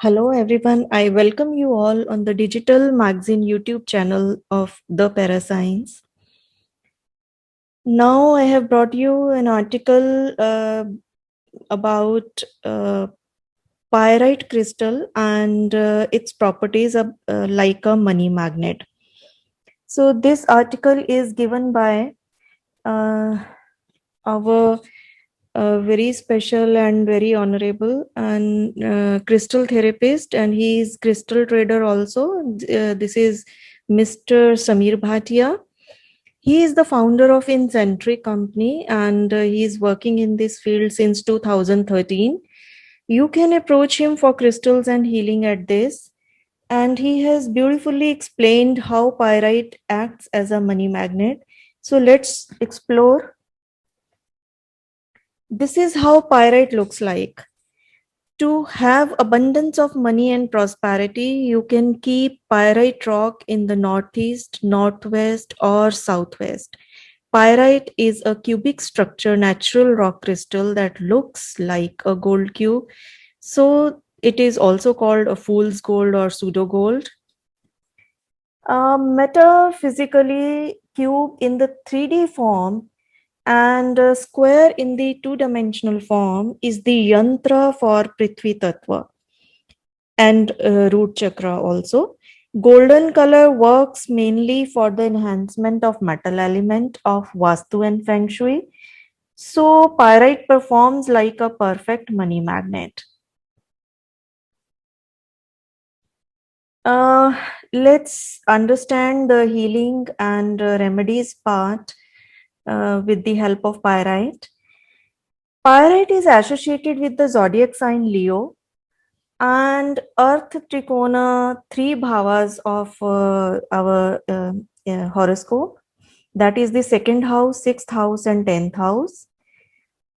Hello everyone, I welcome you all on the Digital Magazine YouTube channel of The Parascience. Now I have brought you an article about pyrite crystal and its properties like a money magnet. So this article is given by uh, our very special and very honorable and crystal therapist, and he is crystal trader also. This is Mr. Samir Bhatia. He is the founder of Incentric company, and he is working in this field since 2013. You can approach him for crystals and healing at this, and he has beautifully explained how pyrite acts as a money magnet. So let's explore. This is how pyrite looks like. To have abundance of money and prosperity, you can keep pyrite rock in the northeast, northwest, or southwest. Pyrite is a cubic structure, natural rock crystal that looks like a gold cube. So it is also called a fool's gold or pseudo gold. Metaphysically, cube in the 3D form and square in the two-dimensional form is the yantra for Prithvi Tattva and root chakra also. Golden color works mainly for the enhancement of metal element of Vastu and Feng Shui. So pyrite performs like a perfect money magnet. Uh, let's understand the healing and remedies part with the help of pyrite. Pyrite is associated with the zodiac sign Leo and Earth Trikona, three bhavas of our horoscope. That is the second house, sixth house, and 10th house.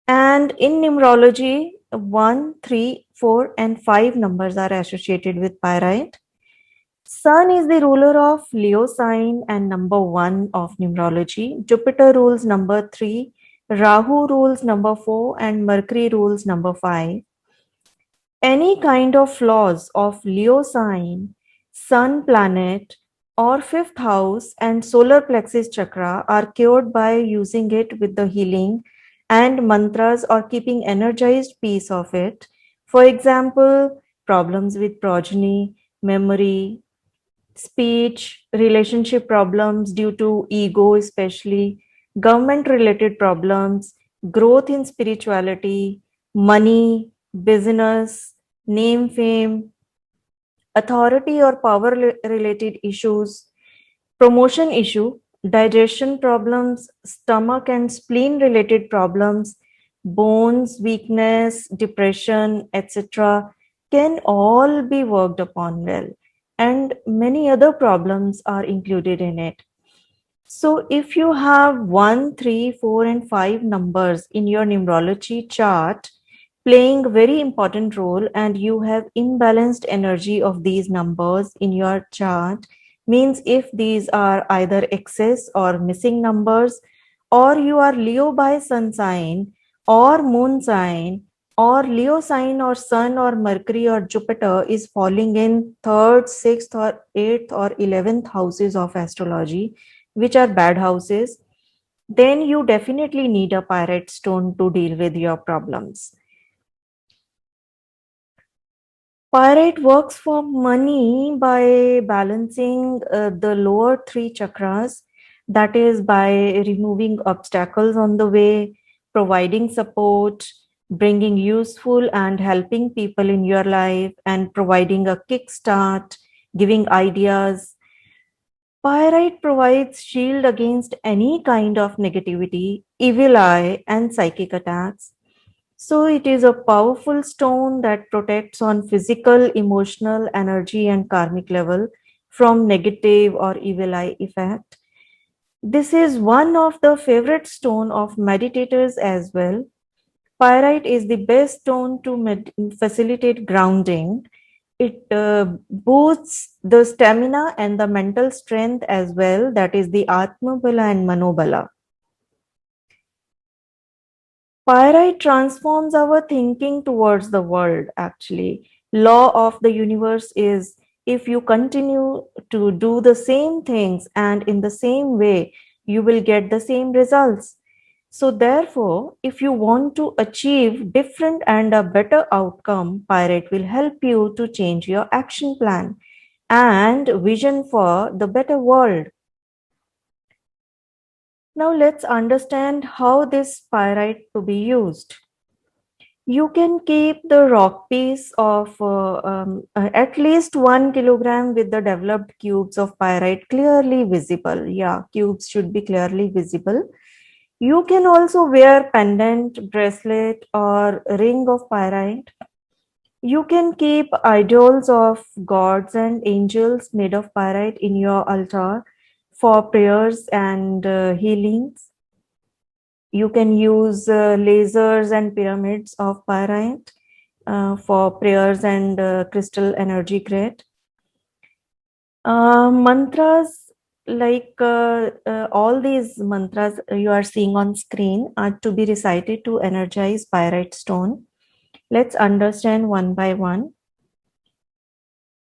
And in numerology, 1, 3, 4, and 5 numbers are associated with pyrite. Sun is the ruler of Leo sign and number 1 of numerology. Jupiter rules number 3, Rahu rules number 4, and Mercury rules number 5. Any kind of flaws of Leo sign, Sun planet, or fifth house and solar plexus chakra are cured by using it with the healing and mantras or keeping energized piece of it. For example, problems with progeny, memory, speech, relationship problems due to ego, especially government related problems, growth in spirituality, money, business, name, fame, authority or power related issues, promotion issue, digestion problems, stomach and spleen related problems, bones, weakness, depression, etc., can all be worked upon well. And many other problems are included in it. So if you have 1, 3, 4, and 5 numbers in your numerology chart playing a very important role, and you have imbalanced energy of these numbers in your chart, means if these are either excess or missing numbers, or you are Leo by sun sign or moon sign, or Leo sign or sun or Mercury or Jupiter is falling in third, sixth, or eighth or 11th houses of astrology, which are bad houses, then you definitely need a pyrite stone to deal with your problems. Pyrite works for money by balancing the lower three chakras, that is, by removing obstacles on the way, providing support, bringing useful and helping people in your life, and providing a kickstart, giving ideas. Pyrite provides shield against any kind of negativity, evil eye, and psychic attacks. So it is a powerful stone that protects on physical, emotional, energy, and karmic level from negative or evil eye effect. This is one of the favorite stone of meditators as well. Pyrite is the best stone to facilitate grounding. It boosts the stamina and the mental strength as well, that is the Atmabala and Manobala. Pyrite transforms our thinking towards the world, actually. Law of the universe is, if you continue to do the same things and in the same way, you will get the same results. So therefore, if you want to achieve different and a better outcome, Pirate will help you to change your action plan and vision for the better world. Now let's understand how this pyrite to be used. You can keep the rock piece of at least 1 kilogram with the developed cubes of pyrite clearly visible. Yeah, cubes should be clearly visible. You can also wear pendant, bracelet, or ring of pyrite. You can keep idols of gods and angels made of pyrite in your altar for prayers and healings. You can use lasers and pyramids of pyrite for prayers and crystal energy grid. Mantras, like all these mantras you are seeing on screen, are to be recited to energize pyrite stone. Let's understand one by one.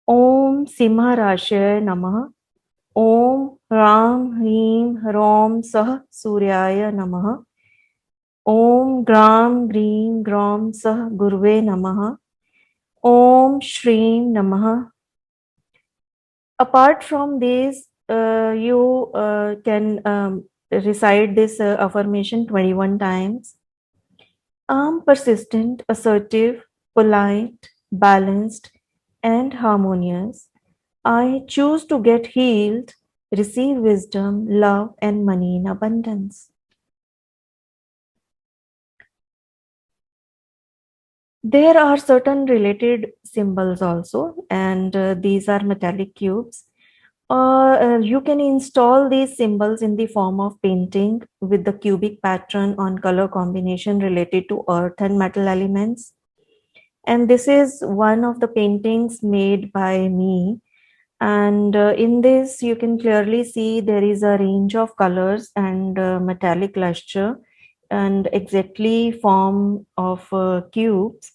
Om Simharashaya Namah. Om Ram Hrim Rom Sah Suryaya Namah. Om Gram Greem Grom Sah Gurve Namah. Om Shreem Namah. Apart from these, you can recite this affirmation 21 times. I'm persistent, assertive, polite, balanced, and harmonious. I choose to get healed, receive wisdom, love, and money in abundance. There are certain related symbols also, and these are metallic cubes. You can install these symbols in the form of painting with the cubic pattern on color combination related to earth and metal elements. And this is one of the paintings made by me. And in this, you can clearly see there is a range of colors and metallic luster and exactly form of cubes.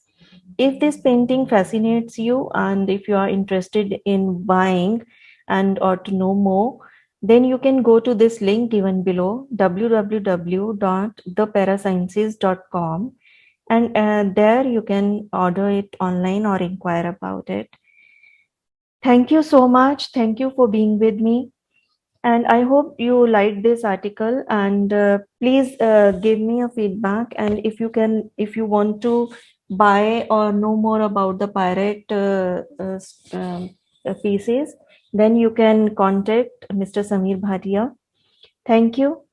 If this painting fascinates you and if you are interested in buying and or to know more, then you can go to this link given below, www.theparasciences.com, and there you can order it online or inquire about it. Thank you so much. Thank you for being with me. And I hope you liked this article, and please give me a feedback. And if you want to buy or know more about the pirate pieces, then you can contact Mr. Samir Bhatia. Thank you.